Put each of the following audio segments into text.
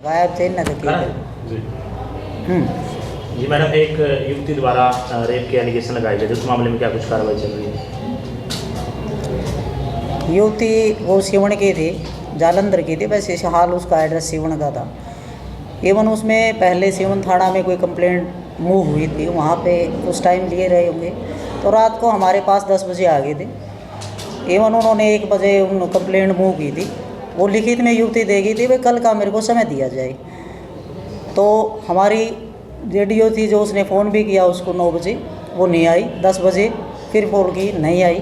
गायब थे न जी जी मैडम, एक युवती द्वारा रेप के एलिगेशन लगाए गए थे, उस मामले में क्या कुछ कार्रवाई चल रही है? युवती वो सिवण की थी, जालंधर की थी। वैसे हाल उसका एड्रेस सिवण का था। इवन उसमें पहले सिवण थाना में कोई कंप्लेंट मूव हुई थी, वहाँ पे उस टाइम लिए रहे होंगे। तो रात को हमारे पास 10 बजे आ गए थे। इवन उन्होंने 1 बजे उन कंप्लेंट मूव की थी। वो लिखित में युवती देगी थी, भाई कल का मेरे को समय दिया जाए। तो हमारी रेडियो थी जो उसने फ़ोन भी किया उसको 9 बजे, वो नहीं आई। 10 बजे फिर फ़ोन की, नहीं आई।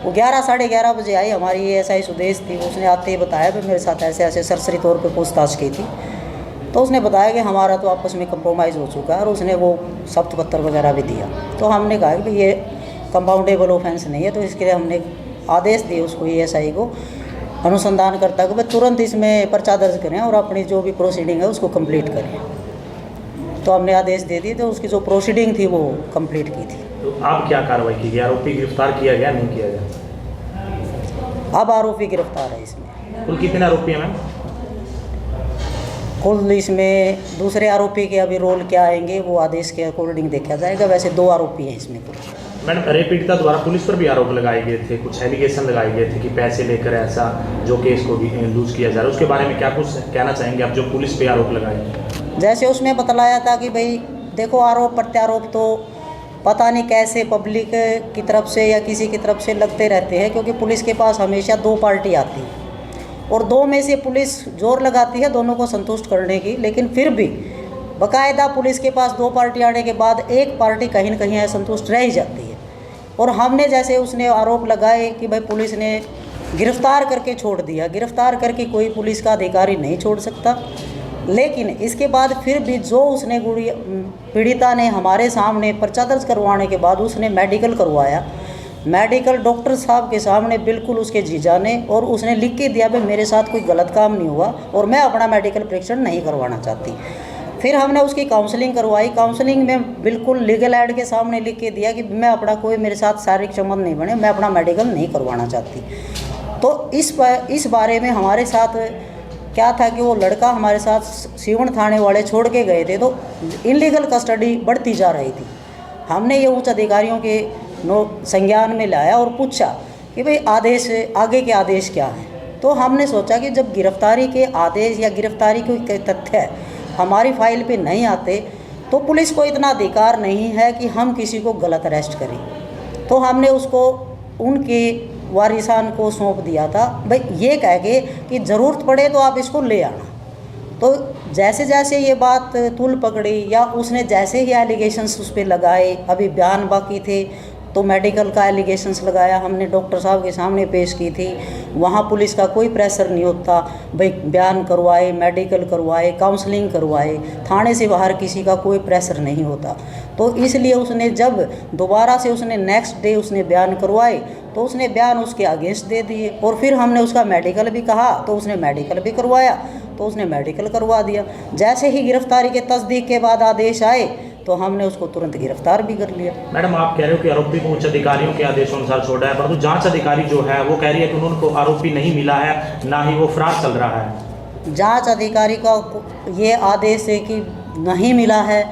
वो 11 साढ़े 11 बजे आई। हमारी एएसआई सुदेश थी, उसने आते ही बताया कि मेरे साथ ऐसे ऐसे सरसरी तौर पे पूछताछ की थी। तो उसने बताया कि हमारा तो आपस में कंप्रोमाइज़ हो चुका है, और उसने वो शब्द पत्र वगैरह भी दिया। तो हमने कहा कि ये कंपाउंडेबल ऑफेंस नहीं है, तो इसके लिए हमने आदेश दिए उसको, एएसआई को, अनुसंधान करता कि भाई तुरंत इसमें पर्चा दर्ज करें और अपनी जो भी प्रोसीडिंग है उसको कंप्लीट करें। तो हमने आदेश दे दिए, तो उसकी जो प्रोसीडिंग थी वो कंप्लीट की थी। तो आप क्या कार्रवाई की गई? आरोपी गिरफ्तार किया गया, नहीं किया गया? अब आरोपी गिरफ्तार है इसमें। कुल कितने आरोपी हैं मैम? कुल इसमें दूसरे आरोपी के अभी रोल क्या आएंगे वो आदेश के अकॉर्डिंग देखा जाएगा। वैसे 2 आरोपी हैं इसमें कुल। मैडम, रेप पीड़िता द्वारा पुलिस पर भी आरोप लगाए गए थे, कुछ एलिगेशन लगाए गए थे कि पैसे लेकर ऐसा जो केस को भी लूज किया जा रहा है, उसके बारे में क्या कुछ कहना चाहेंगे आप, जो पुलिस पे आरोप लगाए? जैसे उसमें बतलाया था कि भाई देखो, आरोप प्रत्यारोप तो पता नहीं कैसे पब्लिक की तरफ से या किसी की तरफ से लगते रहते हैं, क्योंकि पुलिस के पास हमेशा 2 पार्टी आती है और 2 में से पुलिस जोर लगाती है दोनों को संतुष्ट करने की। लेकिन फिर भी बाकायदा पुलिस के पास 2 पार्टी आने के बाद एक पार्टी कहीं न कहीं असंतुष्ट रह ही जाती है। और हमने जैसे उसने आरोप लगाए कि भाई पुलिस ने गिरफ्तार करके छोड़ दिया, गिरफ्तार करके कोई पुलिस का अधिकारी नहीं छोड़ सकता। लेकिन इसके बाद फिर भी जो उसने पीड़िता ने हमारे सामने पर्चा दर्ज करवाने के बाद उसने मेडिकल करवाया, मेडिकल डॉक्टर साहब के सामने बिल्कुल उसके जीजा ने, और उसने लिख के दिया भाई मेरे साथ कोई गलत काम नहीं हुआ और मैं अपना मेडिकल परीक्षण नहीं करवाना चाहती। फिर हमने उसकी काउंसलिंग करवाई। काउंसलिंग में बिल्कुल लीगल एड के सामने लिख के दिया कि मैं अपना कोई मेरे साथ शारीरिक संबंध नहीं बने, मैं अपना मेडिकल नहीं करवाना चाहती। तो इस बारे में हमारे साथ क्या था कि वो लड़का हमारे साथ सिवण थाने वाले छोड़ के गए थे, तो इनलीगल कस्टडी बढ़ती जा रही थी। हमने ये उच्च अधिकारियों के संज्ञान में लाया और पूछा कि भाई आदेश, आगे के आदेश क्या हैं। तो हमने सोचा कि जब गिरफ्तारी के आदेश या गिरफ्तारी के तथ्य हमारी फाइल पे नहीं आते, तो पुलिस को इतना अधिकार नहीं है कि हम किसी को गलत अरेस्ट करें। तो हमने उसको उनके वारिसान को सौंप दिया था, भाई ये कह के कि ज़रूरत पड़े तो आप इसको ले आना। तो जैसे जैसे ये बात तूल पकड़ी या उसने जैसे ही एलिगेशंस उस पर लगाए, अभी बयान बाकी थे, तो मेडिकल का एलिगेशंस लगाया, हमने डॉक्टर साहब के सामने पेश की थी। वहाँ पुलिस का कोई प्रेशर नहीं होता, भाई बयान करवाए, मेडिकल करवाए, काउंसलिंग करवाए, थाने से बाहर किसी का कोई प्रेशर नहीं होता। तो इसलिए उसने जब दोबारा से उसने नेक्स्ट डे उसने बयान करवाए, तो उसने बयान उसके अगेंस्ट दे दिए। और फिर हमने उसका मेडिकल भी कहा, तो उसने मेडिकल भी करवाया, तो उसने मेडिकल करवा दिया। जैसे ही गिरफ्तारी के तस्दीक के बाद आदेश आए, तो हमने उसको तुरंत गिरफ्तार भी कर लिया। मैडम, आप कह रहे हो कि आरोपी को उच्च अधिकारियों के आदेशानुसार छोड़ा है, परंतु जांच अधिकारी जो है वो कह रही है कि उनको आरोपी नहीं मिला है, ना ही वो फरार चल रहा है। जांच अधिकारी का ये आदेश है कि नहीं मिला है,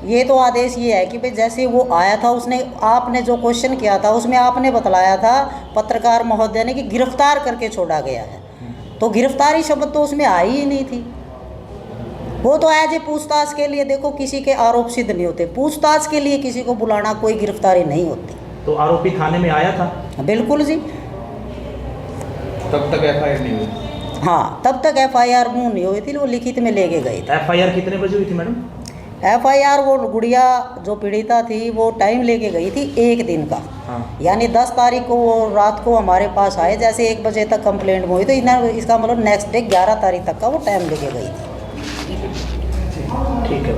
ये तो आदेश ये है कि भाई जैसे वो आया था, उसने आपने जो क्वेश्चन किया था उसमें आपने बतलाया था पत्रकार महोदय ने कि गिरफ्तार करके छोड़ा गया है, तो गिरफ्तारी शब्द तो उसमें आई ही नहीं थी। वो तो एज ए पूछताछ के लिए, देखो किसी के आरोप सिद्ध नहीं होते, पूछताछ के लिए किसी को बुलाना कोई गिरफ्तारी नहीं होती। तो आरोपी थाने में आया था? बिल्कुल जी। तब तक एफआईआर नहीं हुई? हाँ, तब तक एफआईआर मुँह नहीं हुई थी, वो लिखित में लेके गए थे। एफआईआर कितने बजे हुई थी मैडम? एफआईआर वो गुड़िया जो पीड़िता थी वो टाइम लेके गई थी 1 दिन का। हाँ। यानी 10 तारीख को वो रात को हमारे पास आए, जैसे 1 बजे तक कंप्लेंट हुई, तो इसका मतलब नेक्स्ट डे 11 तारीख तक का वो टाइम लेके गई थी। ठीक है।